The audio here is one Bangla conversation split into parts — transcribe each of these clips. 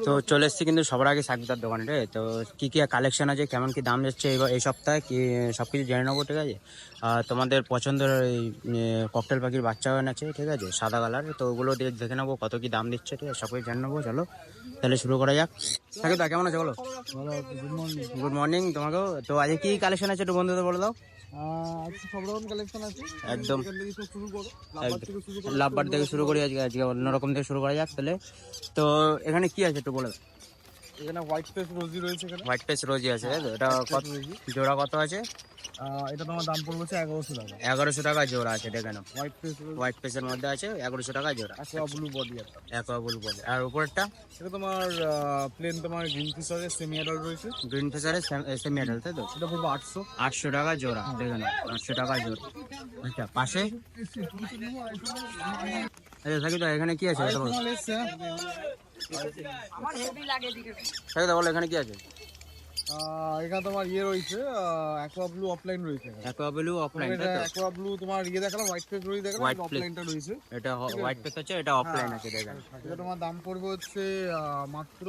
তো চলে এসেছি কিন্তু সবার আগে সাকিদার দোকানে, রে। তো কি কি কালেকশন আছে, কেমন কি দাম যাচ্ছে এই সপ্তাহে, কি সব কিছু জেনে নেবো, ঠিক আছে। তোমাদের পছন্দের এই ককটেল পাখির বাচ্চা আছে, ঠিক আছে, সাদা কালার। তো ওগুলো দেখে নেবো কত কি দাম দিচ্ছে, ঠিক আছে, সব কিছু জেনে নেবো। চলো তাহলে শুরু করা যাক। সাকিদা কেমন আছে বলো? গুড মর্নিং তোমাকেও। তো আজকে কি কালেকশন আছে একটু বন্ধুদের বলে দাও। একদম লাভবার থেকে শুরু করি, আজকে আজকে অন্যরকম থেকে শুরু করা যাক তাহলে। তো এখানে কি আছে একটু বলে দাও। এখানে হোয়াইট ফেস রোজি রয়েছে। হোয়াইট ফেস রোজি আছে, এটা কত জোড়া কত আছে? এটা তোমার দাম পড়বে 1100 টাকা। 1100 টাকা জোড়া আছে, দেখে নাও। হোয়াইট ফেসের মধ্যে আছে 1100 টাকা জোড়া। ব্লু বডি অ্যাকোয়া ব্লু বলে। আর উপরেরটা এটা তোমার প্লেন, তোমার গ্রিন ফিশারের সেমি অ্যাডাল্ট রয়েছে। গ্রিন ফিশারের সেমি অ্যাডাল্ট, তাই তো? এটা পড়বে 800 টাকা জোড়া, দেখে নাও, 800 টাকা জোড়া। আচ্ছা, পাশে আচ্ছা থাকি তো, এখানে কি আছে বলো। বলো এখানে কি আছে। এখানে তোমার ইয়ে রয়েছে, অ্যাকোয়া ব্লু অফলাইন রয়েছে। অ্যাকোয়া ব্লু অফলাইন, তাই তো? অ্যাকোয়া ব্লু তোমার ইয়ে দেখালাম, হোয়াইট ফেস রয়েছে দেখালাম, অফলাইনটা রয়েছে। এটা হোয়াইট ফেস আছে, এটা অফলাইন আছে, দেখেন। এটা তোমার দাম পড়বে হচ্ছে মাত্র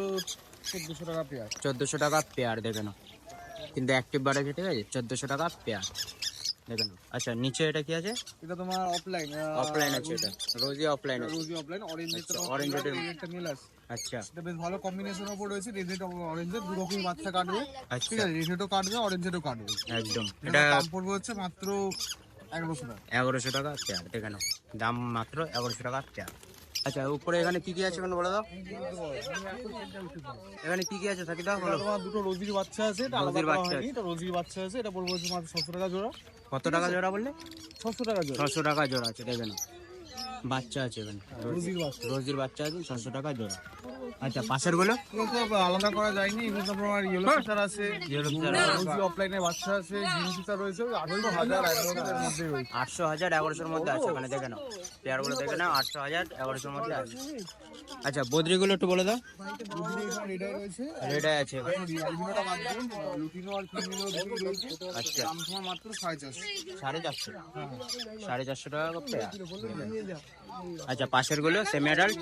1400 টাকা পেয়ার। 1400 টাকা পেয়ার, দেখে নাও। কিন্তু অ্যাক্টিভ বার আছে, ঠিক আছে, 1400 টাকা পেয়ার, দেখে নাও। আচ্ছা, নিচে এটা কি আছে? এটা তোমার অফলাইন আছে, এটা রোজি অফলাইন আছে। অরেঞ্জ একটা নীল আছে। আচ্ছা, এটা বেশ ভালো কম্বিনেশনের উপর রয়েছে, রেড রেড অরেঞ্জের দু রকমের বাচ্চা কাটবে। আচ্ছা, ঠিক আছে, রেড রেডও কাটবে, অরেঞ্জেরও কাটবে। একদম। এটা দাম পড়বে হচ্ছে মাত্র 1100 টাকা। 1100 টাকা পেয়ার, দেখে নাও, দাম মাত্র 1100 টাকা পেয়ার। আচ্ছা, উপরে এখানে কি কি আছে বলে দাও। এখানে কি কি আছে থাকি দাও বলো। তোমার দুটো রোজির বাচ্চা আছে, এটা আলাদা করা হয়নি। এটা রোজির বাচ্চা আছে, এটা পড়বে হচ্ছে মাত্র 600 টাকা জোড়া। কত টাকা জোড়া বললে? 600 টাকা জোড়া। 600 টাকা জোড়া আছে, দেখে নাও। বাচ্চা আছে এখানে, রোজির বাচ্চা আছে, 600 টাকা জোড়া। আচ্ছা, পাশের গুলো আলাদা করা যায়নি। এগুলো তোমার ইয়েলো ফিশার আছে, রোজি অফলাইনের বাচ্চা আছে, গ্রিন ফিশার রয়েছে। 800,000 1100 মধ্যে রয়েছে। 800,000 1100-র মধ্যে আছে ওখানে, দেখে নাও। পেয়ার গুলো দেখে নাও, 800,000 1100-র মধ্যে আছে। আচ্ছা, বদ্রি গুলো একটু বলে দাও। রেডাই আছে। আচ্ছা, মাত্র 450 450 টাকা পেয়ার। আচ্ছা, পাশের গুলো সেমি অ্যাডাল্ট,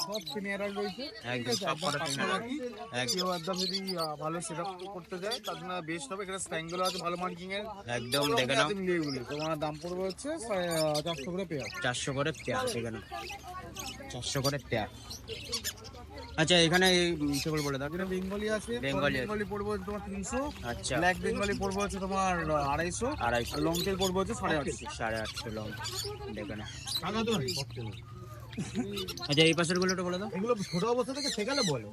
সব সেমি অ্যাডাল্ট রয়েছে। একদম সব কটা সেমি অ্যাডাল্ট, একদম একদম। যদি ভালো সেটআপ করতে যায় তার জন্য বেস্ট হবে। এখানে স্প্যাঙ্গুলো আছে ভালো মার্কিং এর, একদম দেখে নাও। তোমার দাম পড়বে হচ্ছে 400 করে পেয়ার। 400 করে পেয়ার, দেখে নাও, 400 করে পেয়ার। আচ্ছা, এখানে সেগুলো বলে দাও। বেঙ্গলি আছে, বেঙ্গলি পড়বে হচ্ছে তোমার 300। আচ্ছা, ব্ল্যাক বেঙ্গলি পড়বে হচ্ছে তোমার 250। লং টেল পড়বে হচ্ছে 850। 850 লং, দেখে নাও। আচ্ছা, এই পাশের গুলো একটু বলে দাও। এগুলো ছোট অবস্থা থেকে শেখালে বলো।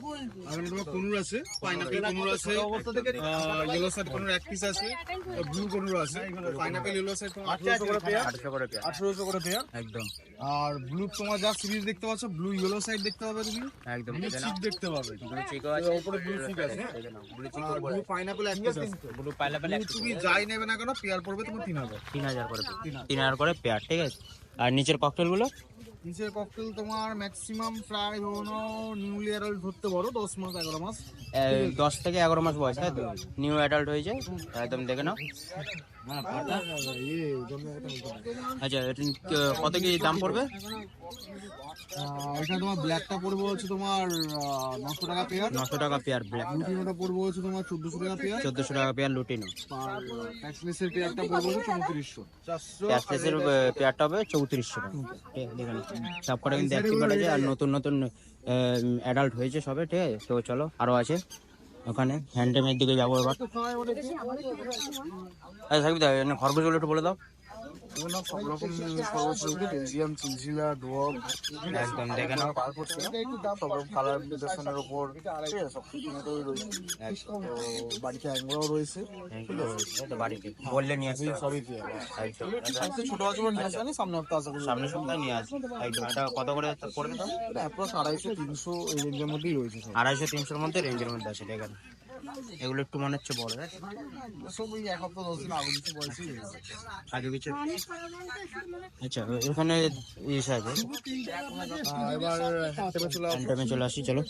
আর এগুলো কনুর আছে, পাইনাপেল কনুর আছে, অবস্থা থেকে ইয়েলো সাইড কনুর এক পিস আছে, ব্লু কনুর আছে। পাইনাপেল ইয়েলো সাইড 800 করে পেয়ার, 1800 করে পেয়ার, একদম। আর ব্লু তোমার যা সিরিজ দেখতে পাচ্ছ, ব্লু ইয়েলো সাইড দেখতে পাবে তুমি, একদম ব্লু চিক দেখতে পাবে। ব্লু চিকও আছে, উপরে ব্লু চিক আছে, দেখে নাও। ব্লু চিক, আর ব্লু পাইনাপেল এক পিস আছে। ব্লু পাইনাপেল এক পিস। তুমি যাই নেবে না কেন পেয়ার পড়বে তোমার 3000। 3000 করে, 3000 করে পেয়ার, ঠিক আছে। আর নিচের ককটেল গুলো? নিচের ককটেল তোমার ম্যাক্সিমাম প্রায় ধরো নিউলি অ্যাডাল্ট ধরতে পারো 10 মাস 11 মাস, 10 থেকে 11 মাস বয়স, তাই তো? নিউ অ্যাডাল্ট হয়েছে, একদম দেখে নাও। আচ্ছা, কত কি দাম পড়বে? এখানে তোমার ব্ল্যাকটা পড়বে হচ্ছে তোমার 900 টাকা পেয়ার। 900 টাকা পেয়ার ব্ল্যাক। লুটিনোটা পড়বে হচ্ছে তোমার 1400 টাকা পেয়ার। 1400 টাকা পেয়ার লুটিনো। আর প্যাচলেসের পেয়ারটা পড়বে হচ্ছে 3400। প্যাচলেসের পেয়ারটা হবে 3400 টাকা, দেখে নাও। সব কটা কিন্তু অ্যাক্টিভ আছে, আর নতুন নতুন অ্যাডাল্ট হয়েছে সবে, ঠিক আছে। তো চলো, আরো আছে ওখানে। হ্যান্ডেমের দিকে যাবো এবার। আচ্ছা থাকবি, খরগোশগুলো একটু বলে দাও। সব রকম খরচ রয়েছে, বেলজিয়াম, চিলচিলা, ডোয়াব, একদম দেখে নাও। সব রকম কালার নির্দেশনের উপর, ঠিক আছে, সব কিছু রয়েছে। বাড়িতে অ্যাঙ্গোরাও রয়েছে, তো বাড়িতে বললে নিয়ে আসবে সবই একদম। ছোট আছে নিয়ে আসবে, সামনে সপ্তাহে আশা করি, সামনের সপ্তাহে নিয়ে আসবে একদম। এটা কত করে পড়বে? অ্যাপ্রক্স 250-300 এই রেঞ্জের মধ্যেই রয়েছে। 250-300-র মধ্যে রেঞ্জের মধ্যে আছে, দেখেন। এগুলো একটু মনে হচ্ছে বড়, তাই তো? সব ওই 1 সপ্তাহ 10 দিন আগে কিছু বয়সী। আগে পিছু। আচ্ছা এখানে ইস আছে, এবার হ্যান্ডটেমে চলে আসো। হ্যান্ডটেমে চলে আসি চলো।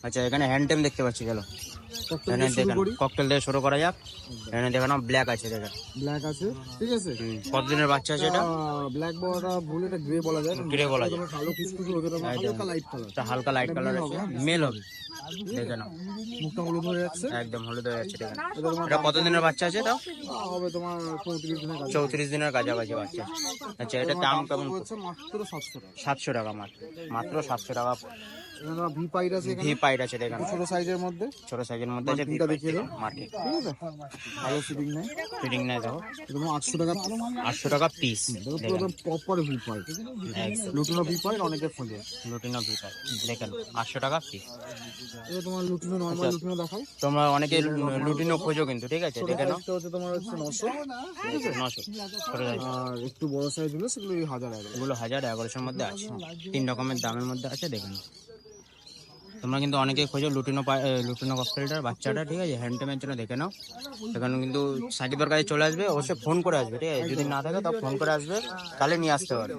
আচ্ছা এখানে হ্যান্ডটেম দেখতে পাচ্ছি, চলো এখানে দেখেন ককটেল দিয়ে শুরু করা যাক। এখানে দেখানো ব্ল্যাক আছে, দেখেন ব্ল্যাক আছে, ঠিক আছে। কতদিনের বাচ্চা আছে এটা? ব্ল্যাক বড়টা ভুল, এটা গ্রে বলা যায়। গ্রে বলা যায়, তোমার কালো কুচকুচে ওদের হালকা লাইট কালার। এটা হালকা লাইট কালার আছে, মেল হবে, দেখে নাও মুখটা হলুদ হয়ে যাচ্ছে, একদম হলুদ হয়ে যাচ্ছে, দেখেন। এটা কতদিনের বাচ্চা আছে তাও? হবে তোমার 34 দিনের কাছে। 34 দিনের কাছাকাছি বাচ্চা। আচ্ছা এটা দাম কেমন? হচ্ছে মাত্র 700 টাকা। 700 টাকা মাত্র, মাত্র 700 টাকা। এখানে তোমার ভি পাইড আছে, ভি পাইট আছে, দেখেন ছোট সাইজের মধ্যে। ছোট সাইজের মধ্যে আছে, মার্কিংটা দেখিয়ে দাও, মার্কিং, ঠিক আছে। ভালো ফিটিং নেই, ফিটিং নাই, দেখো এগুলো 800 টাকা। 800 টাকা পিস, পুরো proper V pied, lutino V pied অনেকে খোঁজে। লুটিনো ভি পাইট, দেখেন 800 টাকা পিস। এটা তোমার লুটিনো নরমাল লুটিনো দেখাই। তোমরা অনেকে লুটিনো খোঁজো কিন্তু, ঠিক আছে, দেখে নাও। এটা হচ্ছে তোমার হচ্ছে 900, ঠিক আছে। 900 ছোট সাইজ। আর একটু বড় সাইজ হলে সেগুলো 1000 টাকা। এগুলো 1000 1100-এর মধ্যে আছে, 3 রকমের দামের মধ্যে আছে, দেখে নাও। তোমরা কিন্তু অনেকেই খোঁজো লুটিনো ককটেলটার বাচ্চাটা, ঠিক আছে, হ্যান্ডটেমের জন্য দেখে নাও। এখানে কিন্তু সাকিবের কাছে চলে আসবে, অবশ্যই ফোন করে আসবে, ঠিক আছে, যদি না থাকে তাও ফোন করে আসবে, তাহলে নিয়ে আসতে পারবে।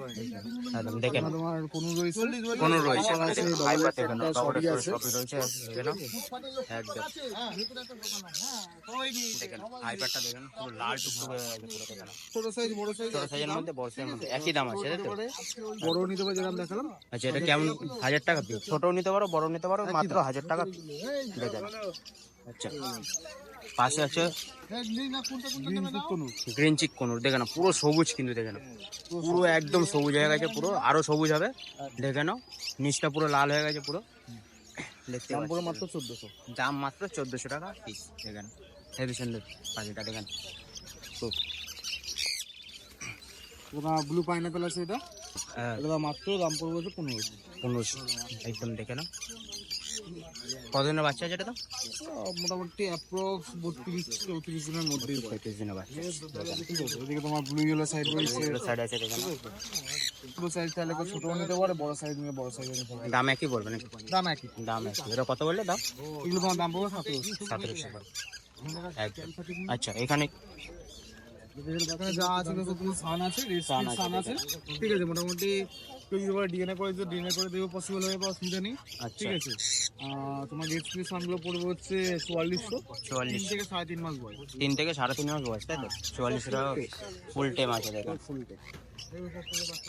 একদম দেখে নাও, তোমার কোনো রয়েছে, কোনো রয়েছে আছে, ফাইবার দেখে নাও, সবই কাপড়ের আছে। সবই রয়েছে, দেখে নাও একদম। দেখেন ফাইবারটা দেখেন, পুরো লাল টুকটুকে হয়ে গেছে পুরো, দেখে নাও। ছোট সাইজ বড় সাইজ, ছোট সাইজের মধ্যে বড় সাইজের মধ্যে একই দাম আছে, তাই তো? বড় নিতে পারে যেরকম দেখালাম। আচ্ছা এটা কেমন? 1000 টাকা পিস, ছোটও নিতে পারো বড় নিতে পারো, মাত্র 1000 টাকা দেখেন। আচ্ছা পাশে আছে গ্রিন চিক কোনুর, দেখে নাও পুরো সবুজ কিন্তু, দেখে নাও পুরো একদম সবুজ হয়ে গেছে, পুরো আরো সবুজ হবে, দেখে নাও নিচটা পুরো লাল হয়ে গেছে পুরো, দেখতে দাম পুরো পাচ্ছ। মাত্র 1400। দাম মাত্র 1400 টাকা পিস, দেখেন হেভি সুন্দর পাখিটা, দেখেন খুব। তোমার ব্লু পাইনাপেল আছে, এটা হ্যাঁ এটা মাত্র দাম পড়বে হচ্ছে 1500। 1500 একদম, দেখে নাও। কতদিনের বাচ্চা আছে এটা? তো মোটামুটি অ্যাপ্রক্স 32-34 দিনের মধ্যেই হয়। 35 দিনের বাচ্চা, ঠিক আছে। এদিকে তোমার ব্লু ইয়েলো সাইড রয়েছে, সাইড আছে, দেখে নাও। ছোট সাইজ চাইলে কেউ ছোট নিতে পারে, বড় সাইজ নিলে বড় সাইজ নিতে পারে। দাম একই বলবেন? দাম একই। দাম একই। এটা কত বললে দাম? এগুলো তোমার দাম পড়বে 1700। 1700 টাকা একদম। আচ্ছা এখানে এখানে যা আছে তুমি সান আছে, সান আছে, ঠিক আছে। মোটামুটি কেউ যদি বলে ডিএনএ করে দিও, ডিএনএ করে দিও, পসিবল হবে বা অসুবিধা নেই, ঠিক আছে। তোমার রেড স্প্লিট সানগুলো পড়বে হচ্ছে 4400, 44 থেকে 3.5 মাস বয়স। 3 থেকে 3.5 মাস বয়স, তাই তো? 4400 টাকা ফুল টাইম আছে, দেখেন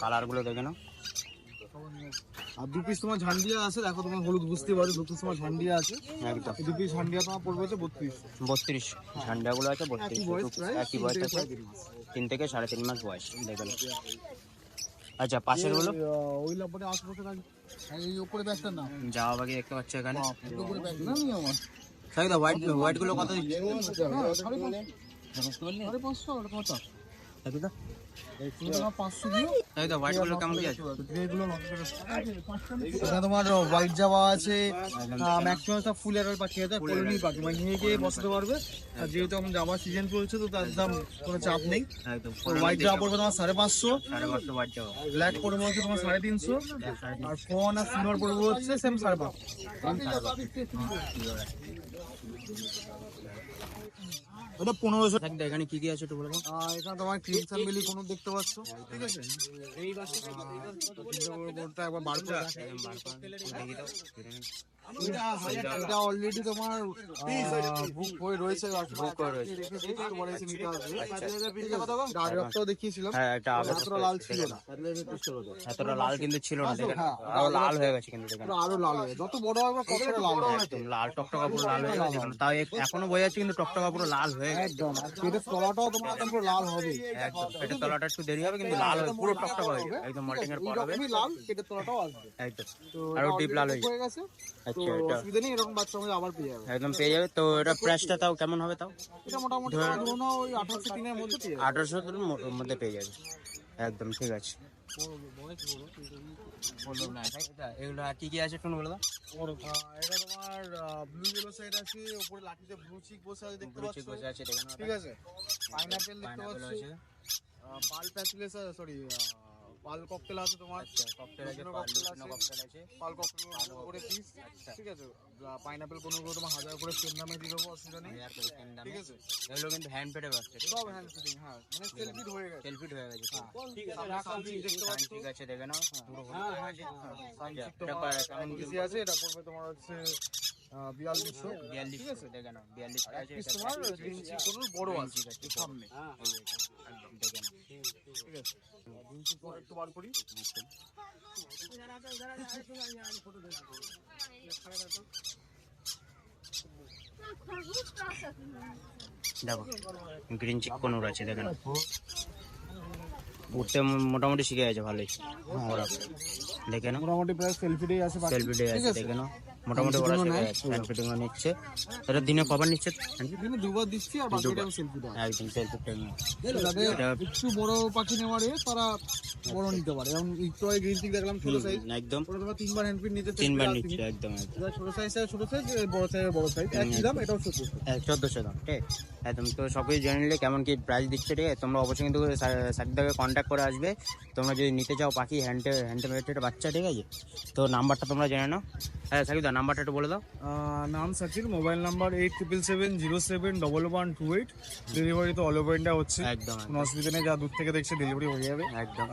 কালারগুলো দেখে নাও। আর 2 পিস তোমার ঝান্ডিয়া আছে, দেখো তোমার হলুদ বুঝতে পারো, 2 পিস তোমার ঝান্ডিয়া আছে, একদম 2 পিস ঝান্ডিয়া তোমার পড়বে হচ্ছে 3200। 32 ঝান্ডাগুলো আছে, 32 একই বয়স প্রায়, একই বয়স আছে, 3 থেকে 3.5 মাস বয়স, দেখেন। আচ্ছা পাশের গুলো ওই লাম্বারে আশেপাশে এই উপরে ব্যাগটার নাম যাওয়া বাকি দেখতে পাচ্ছ এখানে। উপরে ব্যাগ না নিয়ে আমার সাইদা হোয়াইট গুলো কত দিচ্ছে? 550 ওটা কত? সাইদা তোমার 500 দিও। সাইদা হোয়াইট গুলো কেমন কি আছে? এগুলো এখানে তোমার হোয়াইট জাবা আছে, ম্যাক্সিমাম সব ফুল এর পাখি আছে, কলোনি পাখি, মানে নিয়ে গিয়ে বসাতে পারবে। আর যেহেতু এখন জাবা সিজন চলছে, তো তার দাম কোনো চাপ নেই। একদম হোয়াইট জাবা পড়বে তোমার 550, 550 হোয়াইট যাওয়া, ব্ল্যাক পড়বে হচ্ছে তোমার 350, আর ফোন আর সিলভার পড়বে হচ্ছে সেম 550। ওটা 1500। দেখ এখানে কি কি আছে একটু বলে দাও। এখানে তোমার ক্রিমসন বেলি কোনো দেখতে পাচ্ছ, ঠিক আছে। এই রাশি বোর্ডটা একবার বার করে রাখো। দেখি দাও। এটা অলরেডি তোমার বুক হয়ে রয়েছে, বুক করে রয়েছে। রেখেছি, তোমার এসে নিতে আসবে। আগের সপ্তাহ দেখিয়েছিলাম, হ্যাঁ এটা আগে এতটা লাল ছিল না, এতটা লাল কিন্তু ছিল না, দেখেন আরো লাল হয়ে গেছে কিন্তু, দেখেন পুরো আরো লাল হয়ে যত বড় হবে কতটা লাল হবে। একদম লাল টকটকা পুরো লাল হয়ে গেছে, দেখেন তাও এখনো বোঝা যাচ্ছে কিন্তু টকটকা পুরো লাল হয়ে গেছে একদম। আর পেটের তলাটাও তোমার একদম পুরো লাল হবে, একদম। পেটের তলাটা একটু দেরি হবে কিন্তু লাল হবে পুরো টকটকা হয়ে যাবে, একদম মল্টিং এর পর হবে এইরকমই লাল, পেটের তলাটাও আসবে। একদম। তো আরো ডিপ লাল হয়ে হয়ে গেছে, তো আচ্ছা এটা অসুবিধা নেই, এরকম বাচ্চা আমাদের আবার পেয়ে যাবে। একদম পেয়ে যাবে। তো এটা প্রাইসটা তাও কেমন হবে? তাও এটা মোটামুটি তোমার ধরো না ওই 1800 দিনের মধ্যে পেয়ে যাবে। 1800 এর মধ্যে পেয়ে যাবে, একদম ঠিক আছে। এগুলো আর কি কি আছে একটু বলে দাও। এটা তোমার ব্লু ইয়েলো সাইড আছে, উপরে লাঠিতে ব্লু চিক বসে আছে দেখতে ব্লু পাচ্ছ, চিক বসে আছে, ঠিক ঠিক আছে। পাইনাপেল দেখতে পাইনাপেল পাচ্ছ, আছে, পাল প্যাসিলেস, সরি পাল ককটেল আছে তোমার, আচ্ছা ককটেল আছে, লুটিনো পাল cocktail লুটিনো আছে। ককটেল আছে। পাল ককটেল করে পিস, আচ্ছা ঠিক আছে। পাইনাপেল কোনগুলো তোমার 1000 করে সেম দামে দিয়ে দেবো, অসুবিধা নেই, হাজার করে সেম দামে। ঠিক আছে। এগুলো কিন্তু হ্যান্ড পেডে বাচ্চা, সব হ্যান্ড ফিটিং, হ্যাঁ মানে সেলফিট হয়ে গেছে। সেলফিট হয়ে গেছে। ঠিক আছে, সানচিক দেখতে পাচ্ছ, ঠিক আছে, দেখে নাও পুরো হ্যাঁ, হলুদ হ্যাঁ, আছে। সানচিক এটা তোমার কেমন কি ইজি আছে, এটা পড়বে তোমার হচ্ছে 4200, 42, ঠিক আছে। দেখে নাও 42 আর এক আছে। পিস এটা তোমার 42 গ্রিন চিক কোন বড় আছে ঠিক আছে, এই সামনে, এই যে, একদম দেখে নাও। ঠিক আছে। গ্রিন চিক তোমার একটু বার করি, দেখো গ্রিন চিক কোনোর আছে, দেখে নাও। উঠতে মোটামুটি শিখে গেছে ভালোই ওরা, দেখে নাও। মোটামুটি প্রায় সেলফিটেই আছে, বাকি সেলফি ডে ঠিক আছে, আছে। দেখে নাও। মোটামুটি ওরা শিখে গেছে, হ্যান্ড ফিটিংও নিচ্ছে। এটা দিনে কবার নিচ্ছে? দিনে দুবার দিচ্ছি, আর বাকিটা আমি সেলফি দেবো। একদম সেলফি টাইম। যাদের এটা- একটু বড় পাখি নেওয়ার তারা বড় নিতে পারে, যেমন টয় গ্রিন চিক দেখলাম ছোট সাইজ, একদম ওটা তোমার 3 বার হ্যান্ড ফিট নিতে 3 বার নিচ্ছে, একদম একদম। ছোট সাইজ ছোট সাইজ, বড় সাইজ বড় সাইজ, একই দাম, এটাও 1400। 1400 দাম, ঠিক আছে। একদম তো সব কিছু জেনে নিলে কেমন কি প্রাইস দিচ্ছে, ঠিক আছে। তোমরা অবশ্যই কিন্তু সাকিবদাকে কন্ট্যাক্ট করে আসবে তোমরা যদি নিতে চাও পাখি হ্যান্ডমেড বাচ্চা, ঠিক আছে। তো নাম্বারটা তোমরা জেনে নাও। হ্যাঁ সাকিবদা, নাম্বারটা একটু বলে দাও। নাম সচিন, মোবাইল নাম্বার 8777071128। ডেলিভারি তো অল ওভার ইন্ডিয়া হচ্ছে, একদম কোনো অসুবিধা নেই, যা দূর থেকে দেখছে ডেলিভারি হয়ে যাবে, একদম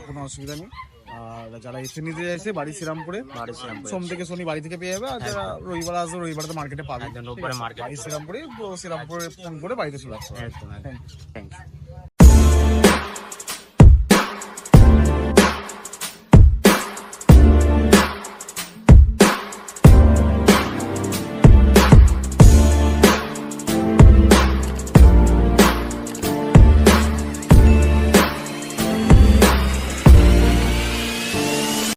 কোনো অসুবিধা নেই। আর যারা এসে নিতে চাইছে বাড়ি শ্রীরামপুরে, বাড়ি শ্রীরামপুরে। সোম থেকে শনি বাড়ি থেকে পেয়ে যাবে, আর যারা রবিবার আসবে রবিবার তো মার্কেটে পাবে, একদম রোববারে মার্কেট। বাড়ি শ্রীরামপুরে, তো শ্রীরামপুরে ফোন করে বাড়িতে চলে আসবে। একদম একদম থ্যাংক ইউ।